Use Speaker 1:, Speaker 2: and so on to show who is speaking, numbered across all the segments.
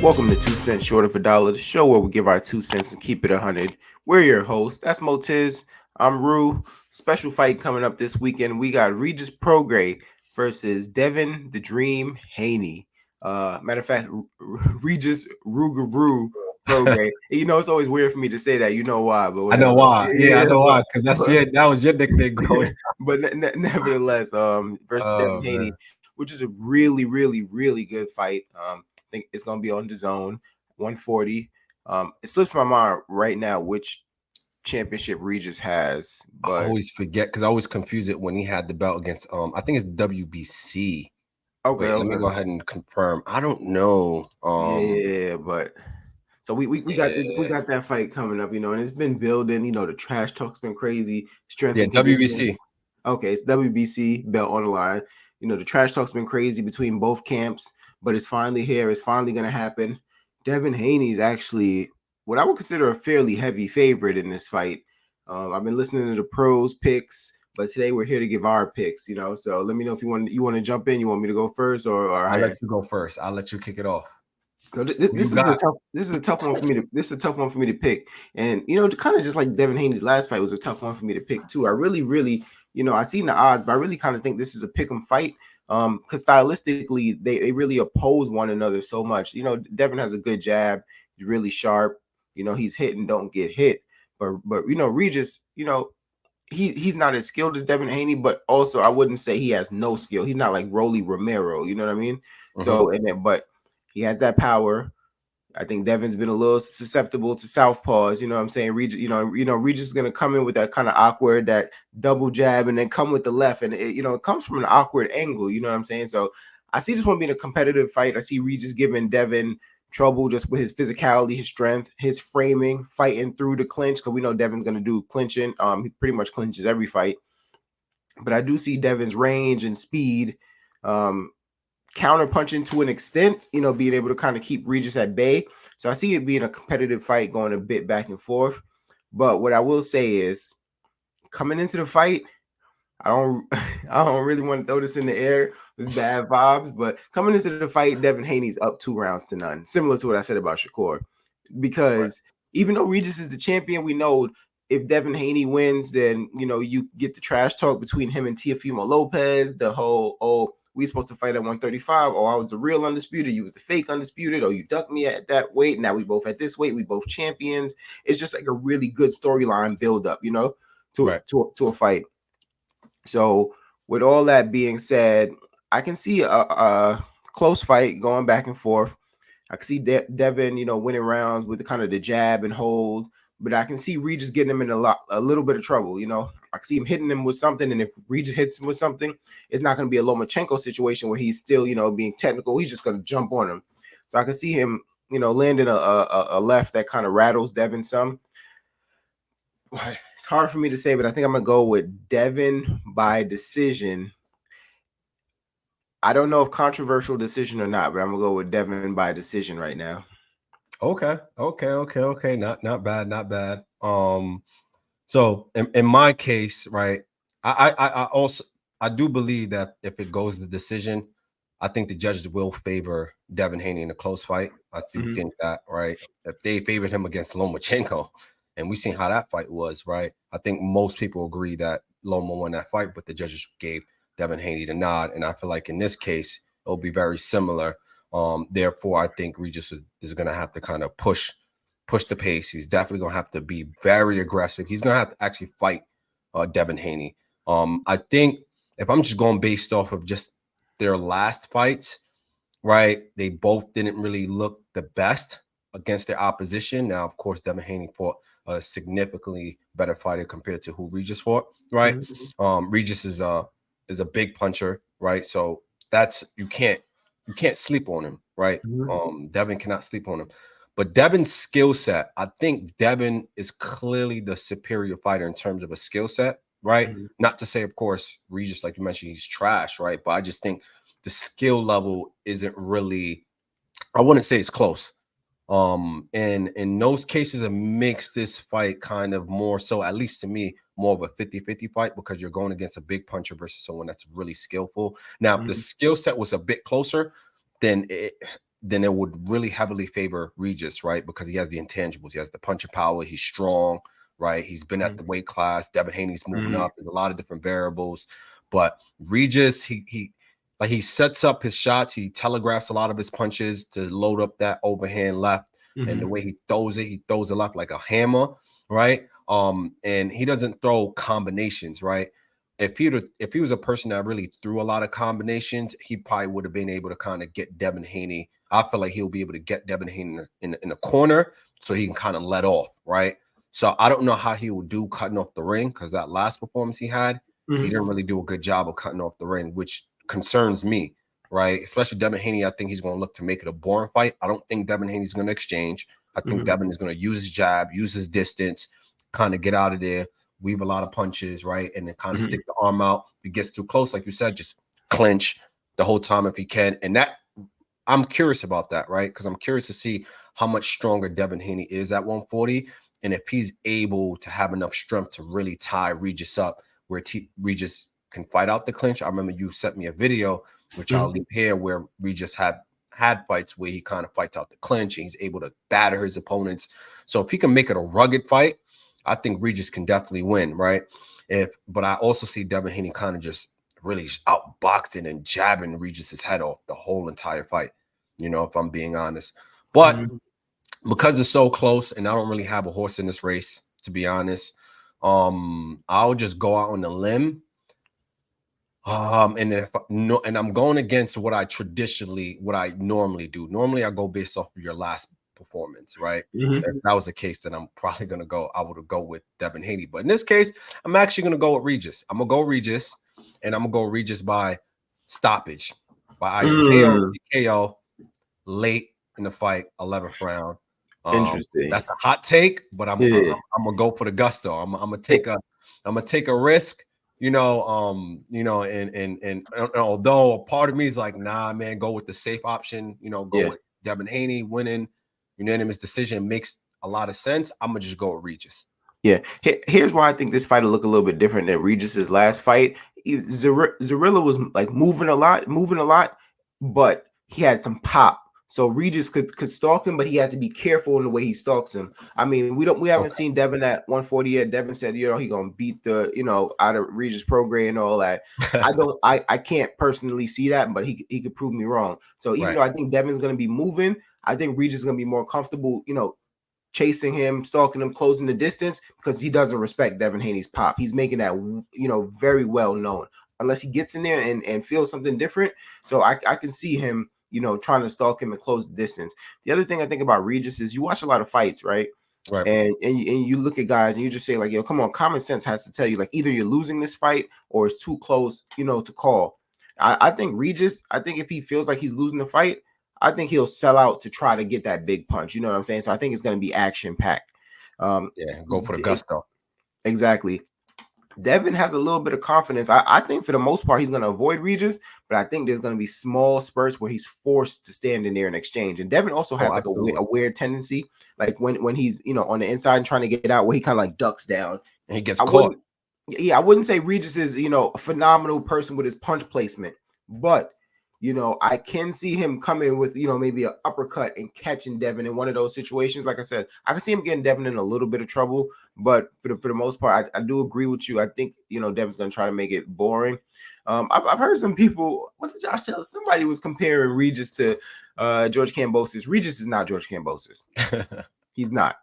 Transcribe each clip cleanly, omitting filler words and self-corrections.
Speaker 1: Welcome to 2 cents Short of a Dollar, the show where we give our 2 cents and keep it 100. We're your hosts. That's Motiz. I'm Rue. Special fight coming up this weekend. We got Regis Prograis versus Devin the Dream Haney. Matter of fact, Regis Rugaroo Prograis. It's always weird for me to say that. You know why, but
Speaker 2: I know
Speaker 1: whatever.
Speaker 2: why. Yeah, I know why. Because
Speaker 1: But,
Speaker 2: that was your nickname growing.
Speaker 1: but nevertheless, versus Devin
Speaker 2: Oh
Speaker 1: Haney,
Speaker 2: man.
Speaker 1: which is a really, really, really good fight. I think it's gonna be on the zone 140. It slips my mind right now which championship Regis has,
Speaker 2: I
Speaker 1: but
Speaker 2: always forget because I always confuse it when he had the belt against I think it's WBC.
Speaker 1: okay,
Speaker 2: Wait, let me
Speaker 1: okay,
Speaker 2: go ahead and confirm. I don't know.
Speaker 1: yeah, but so we
Speaker 2: Yeah,
Speaker 1: got that fight coming up, and it's been building. The trash talk's been crazy, strength
Speaker 2: yeah,
Speaker 1: and conditioning.
Speaker 2: WBC.
Speaker 1: Okay, it's WBC belt on the line. The trash talk's been crazy between both camps, but it's finally here. It's finally going to happen. Devin Haney is actually what I would consider a fairly heavy favorite in this fight. I've been listening to the pros picks, but today we're here to give our picks. So let me know if you want to jump in. You want me to go first, or
Speaker 2: I'll
Speaker 1: how?
Speaker 2: let you go first. I'll let you kick it off.
Speaker 1: So
Speaker 2: Who
Speaker 1: this
Speaker 2: you
Speaker 1: is a
Speaker 2: got?
Speaker 1: tough one for me to this is a tough one for me to pick, and kind of just like Devin Haney's last fight was a tough one for me to pick too. I really I seen the odds, but I really kind of think this is a pick 'em fight. Because stylistically they really oppose one another so much. Devin has a good jab, he's really sharp. He's hit and don't get hit, but Regis, he's not as skilled as Devin Haney, but also I wouldn't say he has no skill. He's not like Rolly Romero, you know what I mean?
Speaker 2: Mm-hmm.
Speaker 1: But he has that power. I think Devin's been a little susceptible to southpaws. You know what I'm saying? Regis is gonna come in with that kind of awkward, that double jab, and then come with the left, and it comes from an awkward angle. You know what I'm saying? So I see this one being a competitive fight. I see Regis giving Devin trouble just with his physicality, his strength, his framing, fighting through the clinch, because we know Devin's gonna do clinching. He pretty much clinches every fight, but I do see Devin's range and speed. Counter punching to an extent, being able to kind of keep Regis at bay. So I see it being a competitive fight going a bit back and forth. But what I will say is coming into the fight, I don't I don't really want to throw this in the air. It's bad vibes, but coming into the fight, Devin Haney's up 2 rounds to none, similar to what I said about Shakur.
Speaker 2: Right.
Speaker 1: Because even though Regis is the champion, we know if Devin Haney wins, then you get the trash talk between him and Teofimo Lopez. The whole we supposed to fight at 135. Oh, I was the real undisputed. You was the fake undisputed. Oh, you ducked me at that weight. Now we both at this weight. We both champions. It's just like a really good storyline build up,
Speaker 2: Right.
Speaker 1: to a fight. So with all that being said, I can see a close fight going back and forth. I can see Devin, winning rounds with the kind of the jab and hold, but I can see Regis getting him in a little bit of trouble. I can see him hitting him with something, and if Regis hits him with something, it's not going to be a Lomachenko situation where he's still, being technical. He's just going to jump on him. So I can see him, landing a left that kind of rattles Devin some. It's hard for me to say, but I think I'm gonna go with Devin by decision. I don't know if controversial decision or not, but I'm gonna go with Devin by decision right now.
Speaker 2: Okay. Not bad, not bad. So in my case, right, I also I do believe that if it goes to decision, I think the judges will favor Devin Haney in a close fight. I do
Speaker 1: Mm-hmm.
Speaker 2: think that, right? If they favored him against Lomachenko, and we seen how that fight was, right? I think most people agree that Loma won that fight, but the judges gave Devin Haney the nod. And I feel like in this case, it'll be very similar. Therefore, I think Regis is going to have to kind of push the pace. He's definitely going to have to be very aggressive. He's going to have to actually fight Devin Haney. I think if I'm just going based off of just their last fights, right, they both didn't really look the best against their opposition. Now, of course, Devin Haney fought a significantly better fighter compared to who Regis fought, right?
Speaker 1: Mm-hmm.
Speaker 2: Regis is a big puncher, right? So that's you can't sleep on him, right?
Speaker 1: Mm-hmm.
Speaker 2: Devin cannot sleep on him. But Devin's skill set, I think Devin is clearly the superior fighter in terms of a skill set, right?
Speaker 1: Mm-hmm.
Speaker 2: Not to say, of course, Regis, like you mentioned, he's trash, right? But I just think the skill level isn't really, I wouldn't say it's close. And in those cases, it makes this fight kind of more so, at least to me, more of a 50-50 fight because you're going against a big puncher versus someone that's really skillful. Now, if the
Speaker 1: Mm-hmm.
Speaker 2: skill set was a bit closer, then then it would really heavily favor Regis, right? Because he has the intangibles. He has the punching power. He's strong, right? He's been at the weight class. Devin Haney's moving up. There's a lot of different variables. But Regis, he sets up his shots. He telegraphs a lot of his punches to load up that overhand left. And the way he throws it left like a hammer, right? And he doesn't throw combinations, right? If he was a person that really threw a lot of combinations, he probably would have been able to kind of get Devin Haney. I feel like he'll be able to get Devin Haney in the corner so he can kind of let off, right? So I don't know how he will do cutting off the ring, because that last performance he had, he didn't really do a good job of cutting off the ring, which concerns me, right? Especially Devin Haney. I think he's going to look to make it a boring fight. I don't think Devin Haney's going to exchange. I think Devin is going to use his jab, use his distance, kind of get out of there, weave a lot of punches, right? And then kind of stick the arm out. If he gets too close, like you said, just clinch the whole time if he can. And that, I'm curious about that, right? Because I'm curious to see how much stronger Devin Haney is at 140, and if he's able to have enough strength to really tie Regis up where Regis can fight out the clinch. I remember you sent me a video, which I'll leave here, where Regis had fights where he kind of fights out the clinch and he's able to batter his opponents. So if he can make it a rugged fight, I think Regis can definitely win, right? But I also see Devin Haney kind of just really outboxing and jabbing Regis's head off the whole entire fight, if I'm being honest. But because it's so close and I don't really have a horse in this race, to be honest, I'll just go out on a limb. And I'm going against what I normally do. Normally I go based off of your last performance, right? If that was the case, then I'm probably I would go with Devin Haney. But in this case, I'm actually gonna go with Regis. I'm gonna go Regis, and I'm gonna go Regis by stoppage, by either KO, TKO, late in the fight, 11th round.
Speaker 1: Interesting.
Speaker 2: That's a hot take, but I'm gonna go for the gusto. I'm gonna take a risk. And although a part of me is like, nah, man, go with the safe option, go with Devin Haney winning, unanimous decision makes a lot of sense. I'm gonna just go with Regis.
Speaker 1: Yeah, here's why I think this fight will look a little bit different than Regis's last fight. Zarilla was like moving a lot, but he had some pop. So Regis could stalk him, but he had to be careful in the way he stalks him. I mean, we haven't seen Devin at 140 yet. Devin said, he gonna beat the out of Regis Prograis and all that. I can't personally see that, but he could prove me wrong. So even though I think Devin's gonna be moving, I think Regis is gonna be more comfortable, chasing him, stalking him, closing the distance, because he doesn't respect Devin Haney's pop. He's making that very well known, unless he gets in there and feels something different. So I can see him trying to stalk him and close the distance. The other thing I think about Regis is you watch a lot of fights, right? And you look at guys and you just say like, yo, come on, common sense has to tell you like either you're losing this fight or it's too close, to call. I think Regis, if he feels like he's losing the fight, I think he'll sell out to try to get that big punch. You know what I'm saying? So I think it's going to be action packed.
Speaker 2: Go for the gusto.
Speaker 1: Exactly. Devin has a little bit of confidence. I think for the most part, he's going to avoid Regis, but I think there's going to be small spurts where he's forced to stand in there and exchange. And Devin also has a weird tendency, like when he's, on the inside and trying to get out, where he kind of like ducks down.
Speaker 2: And he gets caught.
Speaker 1: I wouldn't say Regis is, a phenomenal person with his punch placement, but I can see him coming with, maybe an uppercut and catching Devin in one of those situations. Like I said, I can see him getting Devin in a little bit of trouble, but for the most part, I do agree with you. I think, Devin's going to try to make it boring. I've heard some people, was it Josh Taylor? Somebody was comparing Regis to George Kambosos. Regis is not George Kambosos. He's not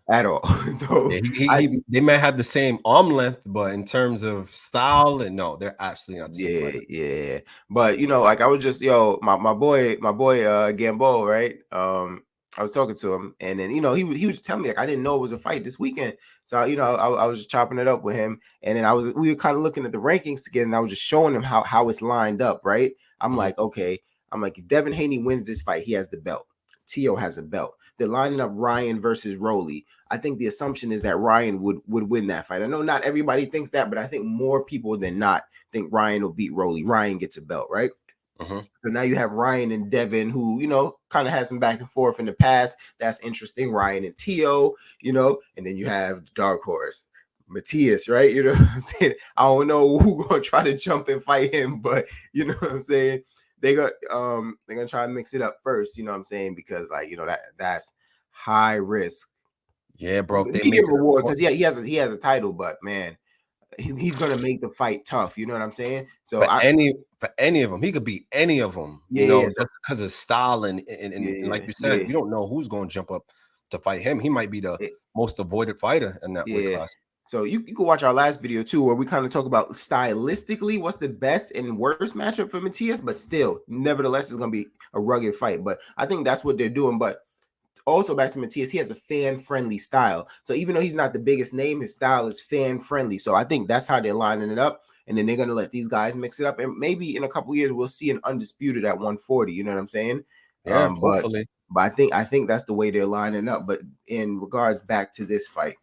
Speaker 1: at all. So
Speaker 2: they might have the same arm length, but in terms of style, and no, they're absolutely not the same.
Speaker 1: Yeah. But like I was just my boy Gambo, right? I was talking to him, and then he was just telling me like I didn't know it was a fight this weekend. So I was just chopping it up with him, and then we were kind of looking at the rankings together, and I was just showing him how it's lined up, right? I'm like, okay, if Devin Haney wins this fight, he has the belt. Tio has a belt. They're lining up Ryan versus Rolly. I think the assumption is that Ryan would win that fight. I know not everybody thinks that, but I think more people than not think Ryan will beat Rolly. Ryan gets a belt, right? So now you have Ryan and Devin, who, kind of had some back and forth in the past. That's interesting. Ryan and Tio, and then you have the dark horse, Matthias, right? You know what I'm saying? I don't know who's going to try to jump and fight him, but you know what I'm saying? they're gonna try to mix it up first. You know what I'm saying? Because like that's high risk,
Speaker 2: Yeah, bro. If they make
Speaker 1: medium
Speaker 2: it
Speaker 1: reward. Because he has a title, but man, he's gonna make the fight tough. You know what I'm saying? So
Speaker 2: for any of them, he could beat any of them. You
Speaker 1: yeah,
Speaker 2: know,
Speaker 1: so
Speaker 2: just because of style and like you said,
Speaker 1: yeah,
Speaker 2: you don't know who's going to jump up to fight him. He might be the
Speaker 1: yeah.
Speaker 2: most avoided fighter in that weight
Speaker 1: Yeah.
Speaker 2: class.
Speaker 1: So you can watch our last video too, where we kind of talk about stylistically what's the best and worst matchup for Matias, but still, nevertheless, it's gonna be a rugged fight. But I think that's what they're doing. But also back to Matias, he has a fan-friendly style. So even though he's not the biggest name, his style is fan-friendly. So I think that's how they're lining it up. And then they're gonna let these guys mix it up. And maybe in a couple years we'll see an undisputed at 140. You know what I'm saying?
Speaker 2: Yeah,
Speaker 1: But
Speaker 2: hopefully.
Speaker 1: I think that's the way they're lining up. But in regards back to this fight.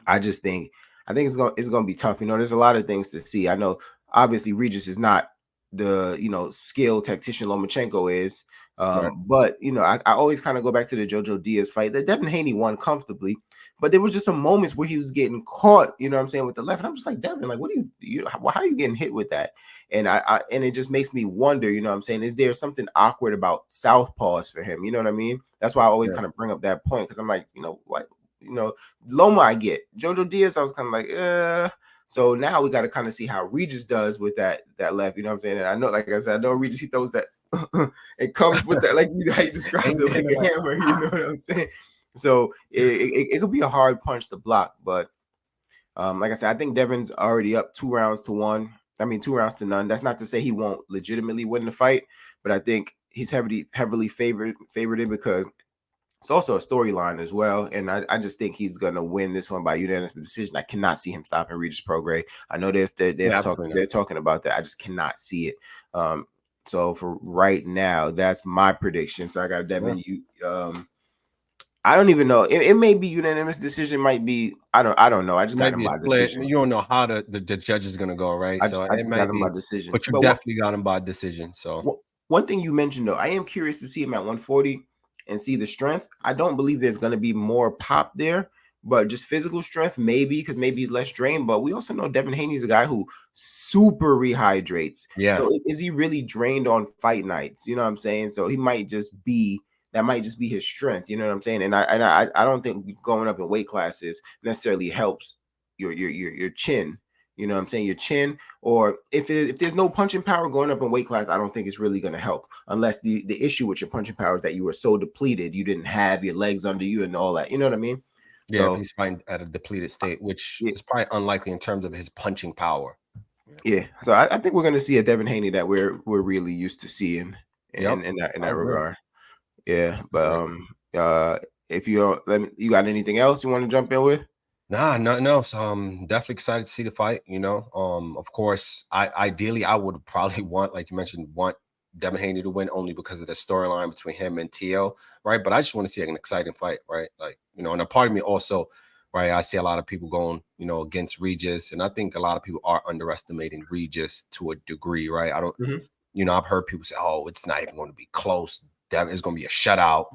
Speaker 1: I think it's gonna be tough. There's a lot of things to see. I know obviously Regis is not the skilled tactician Lomachenko is.
Speaker 2: Right.
Speaker 1: But I always kind of go back to the Jojo Diaz fight. That Devin Haney won comfortably, but there was just some moments where he was getting caught, you know what I'm saying, with the left. And I'm just like, Devin, like, what do how are you getting hit with that? And and it just makes me wonder, you know what I'm saying, is there something awkward about southpaws for him? You know what I mean? That's why I always
Speaker 2: Yeah.
Speaker 1: kind of bring up that point, because I'm like, what, Loma, I get. Jojo Diaz, I was kind of like. So now we got to kind of see how Regis does with that left. You know what I'm saying? And I know, like I said, I know Regis, he throws that. It comes with that, like how you described it, like a hammer. You know what I'm saying? So it could be a hard punch to block, but like I said, I think Devin's already up 2 rounds to 1. I mean, 2 rounds to none. That's not to say he won't legitimately win the fight, but I think he's heavily favored in because it's also a storyline as well. And I just think he's gonna win this one by unanimous decision. I cannot see him stopping Regis Prograis. I know
Speaker 2: Yeah, absolutely
Speaker 1: they're
Speaker 2: not.
Speaker 1: talking about that. I just cannot see it. So for right now, that's my prediction. So I got
Speaker 2: Yeah.
Speaker 1: Devin. I don't even know. It may be unanimous decision. Might be. I don't know. I just got him
Speaker 2: Maybe a
Speaker 1: by
Speaker 2: split.
Speaker 1: decision.
Speaker 2: You don't know how the judge is gonna go, right? So
Speaker 1: I
Speaker 2: it
Speaker 1: just got
Speaker 2: might
Speaker 1: him by
Speaker 2: be,
Speaker 1: decision.
Speaker 2: but you
Speaker 1: But
Speaker 2: definitely got him by decision. So
Speaker 1: one thing you mentioned though, I am curious to see him at 140 and see the strength. I don't believe there's going to be more pop there, but just physical strength, maybe, because maybe he's less drained. But we also know Devin Haney's a guy who super rehydrates.
Speaker 2: yeah,
Speaker 1: So is he really drained on fight nights? You know what I'm saying? So he might just be that might just be his strength. You know what I'm saying? And I don't think going up in weight classes necessarily helps your chin. You know what I'm saying? Your chin, or if there's no punching power going up in weight class, I don't think it's really going to help. Unless the issue with your punching power is that you were so depleted, you didn't have your legs under you and all that. You know what I mean?
Speaker 2: yeah. If
Speaker 1: So
Speaker 2: he's fighting at a depleted state, which
Speaker 1: yeah,
Speaker 2: is probably unlikely in terms of his punching power.
Speaker 1: yeah. So I think we're going to see a Devin Haney that we're really used to seeing
Speaker 2: Yep,
Speaker 1: in
Speaker 2: I
Speaker 1: that
Speaker 2: agree.
Speaker 1: regard. Yeah,
Speaker 2: I
Speaker 1: but
Speaker 2: agree.
Speaker 1: if you don't, you got anything else you want to jump in with?
Speaker 2: Nah, nothing else. Definitely excited to see the fight. Of course, ideally I would probably want, like you mentioned, want Devin Haney to win only because of the storyline between him and TL, right? But I just want to see an exciting fight, right? Like, and a part of me also, right? I see a lot of people going, against Regis, and I think a lot of people are underestimating Regis to a degree, right? I don't,
Speaker 1: Mhm.
Speaker 2: I've heard people say, "Oh, it's not even going to be close. Devin is going to be a shutout.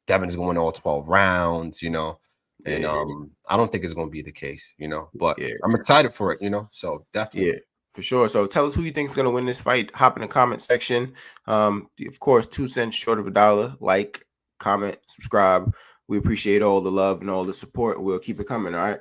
Speaker 2: Devin is going to win all 12 rounds,"
Speaker 1: Yeah,
Speaker 2: and
Speaker 1: yeah,
Speaker 2: I don't think it's going to be the case, but
Speaker 1: yeah,
Speaker 2: I'm excited for it, so
Speaker 1: yeah,
Speaker 2: definitely.
Speaker 1: for sure. So tell us who you think is going to win this fight. Hop in the comment section. Of course, 2 cents short of a dollar. Like, comment, subscribe. We appreciate all the love and all the support. We'll keep it coming. All right.